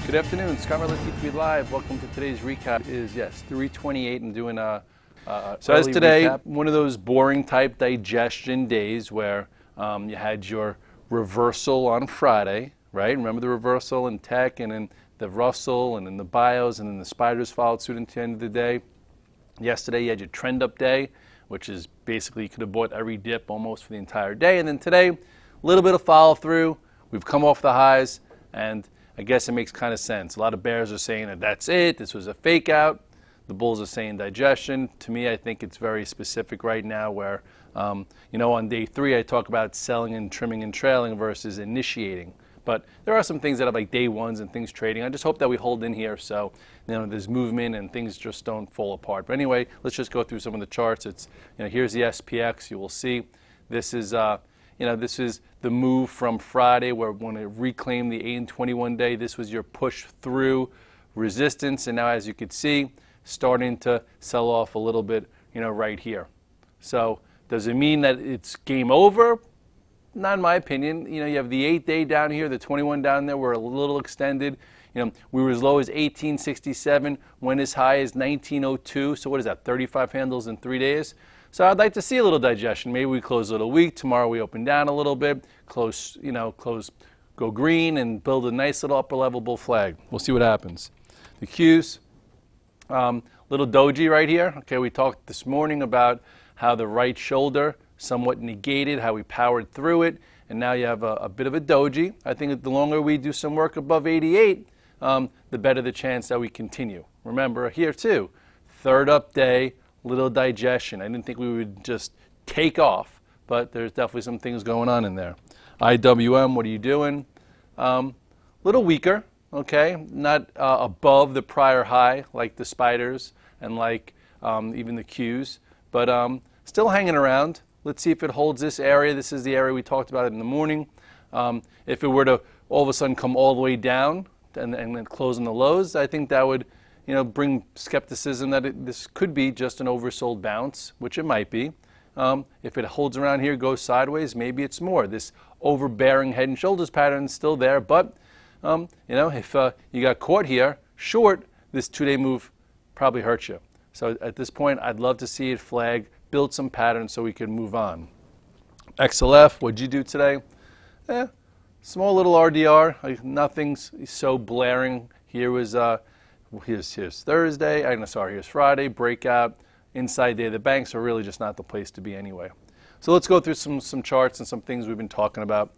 Good afternoon, Scott Redler TV Live. Welcome to today's recap. Is yes, 3:28 and doing a so as today, recap. One of those boring type digestion days where you had your reversal on Friday, right? Remember the reversal in tech and in the Russell and in the bios and then the spiders followed suit at the end of the day. Yesterday you had your trend up day, which is basically you could have bought every dip almost for the entire day. And then today, a little bit of follow through. We've come off the highs and I guess it makes kind of sense. A lot of bears are saying that that's it. This was a fake out. The bulls are saying digestion. To me, I think it's very specific right now where, on day 3, I talk about selling and trimming and trailing versus initiating. But there are some things that have like day ones and things trading. I just hope that we hold in here so there's movement and things just don't fall apart. But anyway, let's just go through some of the charts. It's here's the SPX. You will see this is this is the move from Friday where we want to reclaim the 8 and 21 day. This was your push through resistance, and now as you can see, starting to sell off a little bit, right here. So does it mean that it's game over? Not in my opinion. You have the 8 day down here, the 21 down there. We're a little extended. We were as low as 1867, went as high as 1902. So what is that? 35 handles in 3 days. So I'd like to see a little digestion. Maybe we close a little weak. Tomorrow we open down a little bit, close, go green and build a nice little upper level bull flag. We'll see what happens. The Qs, little doji right here. Okay, we talked this morning about how the right shoulder somewhat negated, how we powered through it, and now you have a bit of a doji. I think that the longer we do some work above 88, the better the chance that we continue. Remember here too, third up day, little digestion. I didn't think we would just take off, but there's definitely some things going on in there. IWM, what are you doing? Little weaker, okay? Not above the prior high like the spiders and like even the Qs, but still hanging around. Let's see if it holds this area. This is the area we talked about in the morning. If it were to all of a sudden come all the way down and then close on the lows, I think that would bring skepticism that this could be just an oversold bounce, which it might be. If it holds around here, goes sideways, maybe it's more. This overbearing head and shoulders pattern is still there, but if you got caught here short, this 2-day move probably hurts you. So at this point, I'd love to see it flag, build some patterns so we can move on. XLF, what'd you do today? Small little RDR, like nothing's so blaring. Here was here's Thursday, here's Friday, breakout, inside day of the bank, so really just not the place to be anyway. So let's go through some charts and some things we've been talking about.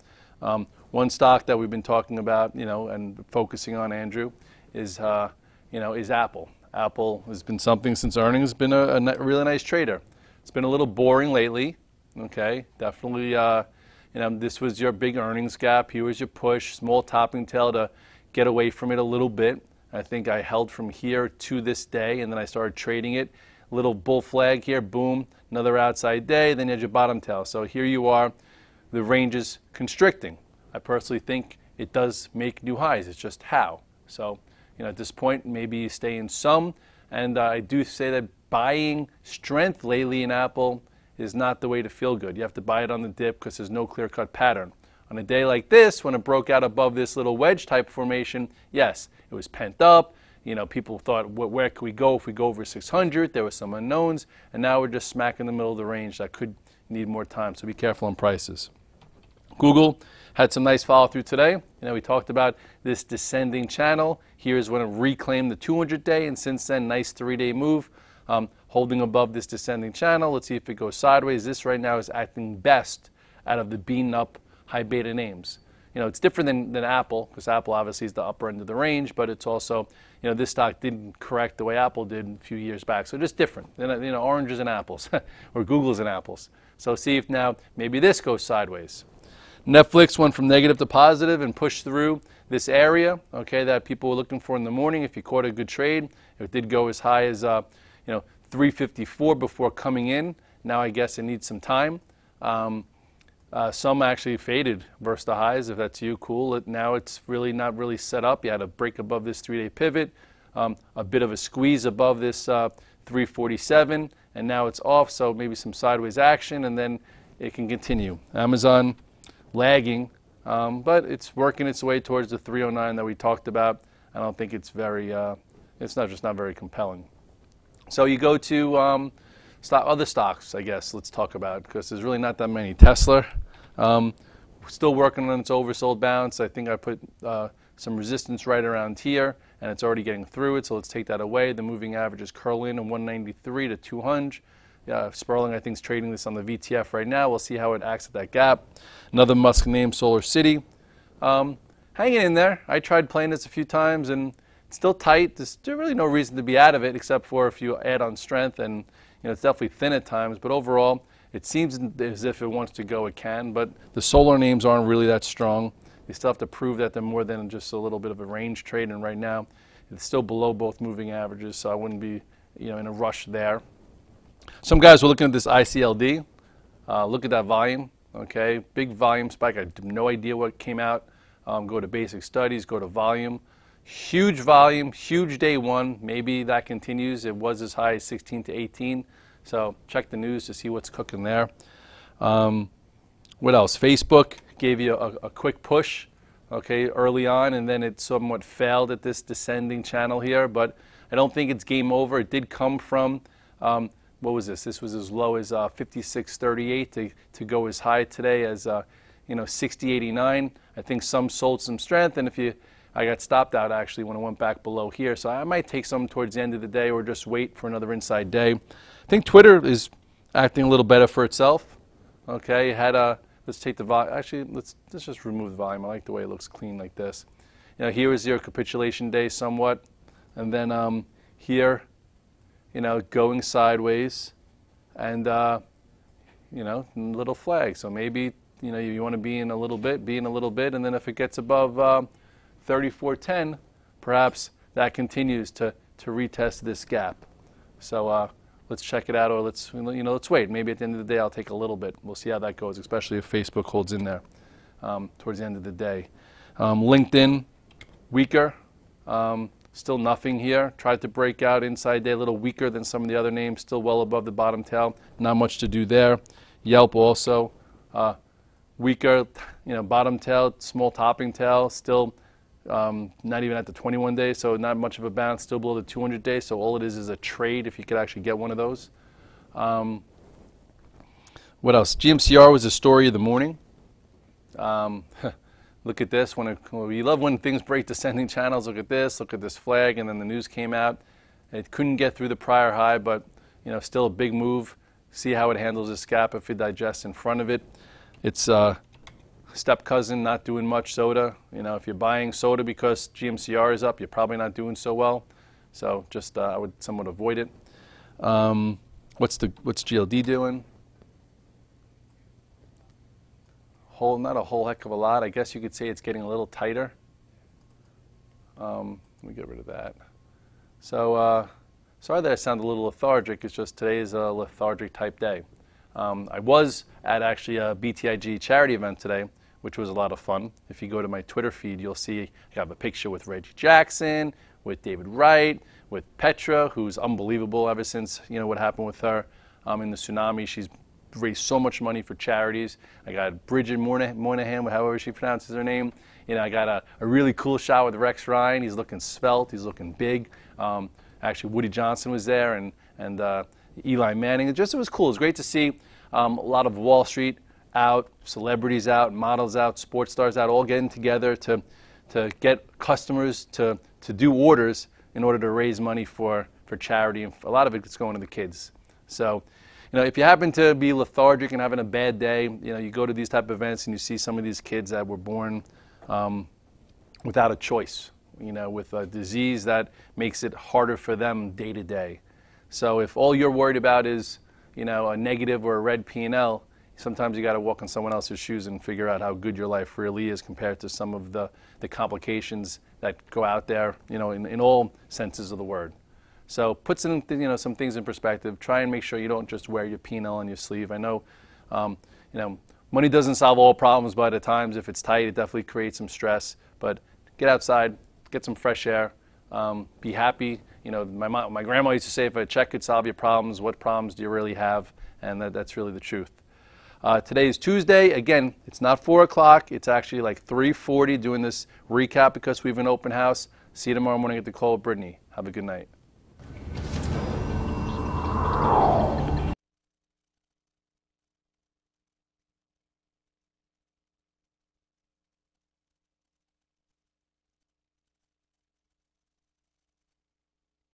One stock that we've been talking about, and focusing on, Andrew, is Apple. Apple has been something since earnings, been a really nice trader. It's been a little boring lately, okay, definitely, this was your big earnings gap, here was your push, small topping tail to get away from it a little bit. I think I held from here to this day, and then I started trading it. Little bull flag here, boom, another outside day, then you had your bottom tail. So here you are, the range is constricting. I personally think it does make new highs, it's just how. So, at this point, maybe you stay in some, and I do say that buying strength lately in Apple is not the way to feel good. You have to buy it on the dip because there's no clear-cut pattern. On a day like this, when it broke out above this little wedge type formation, yes, it was pent up. People thought, where can we go if we go over 600? There were some unknowns, and now we're just smack in the middle of the range. That could need more time, so be careful on prices. Google had some nice follow through today. We talked about this descending channel. Here's when it reclaimed the 200-day, and since then, nice 3-day move, holding above this descending channel. Let's see if it goes sideways. This right now is acting best out of the beaten up high beta names. It's different than Apple, because Apple obviously is the upper end of the range, but it's also, this stock didn't correct the way Apple did a few years back. So just different, oranges and apples, or Googles and apples. So see if now maybe this goes sideways. Netflix went from negative to positive and pushed through this area, okay, that people were looking for in the morning. If you caught a good trade, it did go as high as 354 before coming in. Now I guess it needs some time. Some actually faded versus the highs. If that's you, cool. Now it's really not really set up. You had a break above this 3-day pivot, a bit of a squeeze above this 347, and now it's off. So maybe some sideways action, and then it can continue. Amazon lagging, but it's working its way towards the 309 that we talked about. I don't think it's very, it's not very compelling. So you go to other stocks, I guess, let's talk about, because there's really not that many. Tesla, still working on its oversold bounce. I think I put some resistance right around here, and it's already getting through it, so let's take that away. The moving average is curling in 193 to 200. Sperling, I think, is trading this on the VTF right now. We'll see how it acts at that gap. Another Musk name, Solar City. Hanging in there. I tried playing this a few times, and it's still tight. There's really no reason to be out of it, except for if you add on strength, and it's definitely thin at times, but overall, it seems as if it wants to go, it can, but the solar names aren't really that strong. They still have to prove that they're more than just a little bit of a range trade, and right now, it's still below both moving averages, so I wouldn't be in a rush there. Some guys were looking at this ICLD. Look at that volume, okay? Big volume spike. I have no idea what came out. Go to basic studies, go to volume. Huge volume, huge day one. Maybe that continues. It was as high as 16 to 18. So check the news to see what's cooking there. What else? Facebook gave you a quick push, okay, early on, and then it somewhat failed at this descending channel here. But I don't think it's game over. It did come from, what was this? This was as low as 56.38 to go as high today as 60.89. I think some sold some strength, and I got stopped out actually when it went back below here, so I might take some towards the end of the day or just wait for another inside day. I think Twitter is acting a little better for itself. Okay, let's take the volume. Actually, let's just remove the volume. I like the way it looks clean like this. Here is your capitulation day somewhat, and then here, going sideways, and little flag. So maybe you want to be in a little bit, and then if it gets above 34.10, perhaps that continues to retest this gap. So let's check it out, or let's wait. Maybe at the end of the day I'll take a little bit. We'll see how that goes, especially if Facebook holds in there towards the end of the day. LinkedIn, weaker. Still nothing here. Tried to break out inside day, a little weaker than some of the other names. Still well above the bottom tail. Not much to do there. Yelp also weaker. Bottom tail, small topping tail. Still not even at the 21 days, so not much of a bounce, still below the 200 days, so all it is a trade if you could actually get one of those. What else? GMCR was the story of the morning. Look at this. We love when things break descending channels. Look at this flag, and then the news came out. It couldn't get through the prior high, but still a big move. See how it handles this gap if it digests in front of it. It's step cousin, not doing much. Soda. If you're buying soda because GMCR is up, you're probably not doing so well. So just I would somewhat avoid it. What's GLD doing? Not a whole heck of a lot. I guess you could say it's getting a little tighter. Let me get rid of that. So sorry that I sound a little lethargic. It's just today is a lethargic type day. I was at actually a BTIG charity event today, which was a lot of fun. If you go to my Twitter feed, you'll see I have a picture with Reggie Jackson, with David Wright, with Petra, who's unbelievable ever since what happened with her in the tsunami. She's raised so much money for charities. I got Bridget Moynihan, however she pronounces her name. I got a really cool shot with Rex Ryan. He's looking svelte. He's looking big. Actually, Woody Johnson was there, and Eli Manning. It was cool. It was great to see a lot of Wall Street out, celebrities out, models out, sports stars out, all getting together to get customers to do orders in order to raise money for charity. And a lot of it's going to the kids. So, if you happen to be lethargic and having a bad day, you go to these type of events and you see some of these kids that were born without a choice, with a disease that makes it harder for them day to day. So if all you're worried about is, a negative or a red P&L, sometimes you got to walk in someone else's shoes and figure out how good your life really is compared to some of the complications that go out there, in all senses of the word. So put some things in perspective. Try and make sure you don't just wear your P&L on your sleeve. I know, money doesn't solve all problems, but at times if it's tight, it definitely creates some stress. But get outside, get some fresh air, be happy. My grandma used to say, if a check could solve your problems, what problems do you really have? And that's really the truth. Today is Tuesday. Again, it's not 4 o'clock. It's actually like 3:40 doing this recap because we have an open house. See you tomorrow morning at the call with Brittany. Have a good night.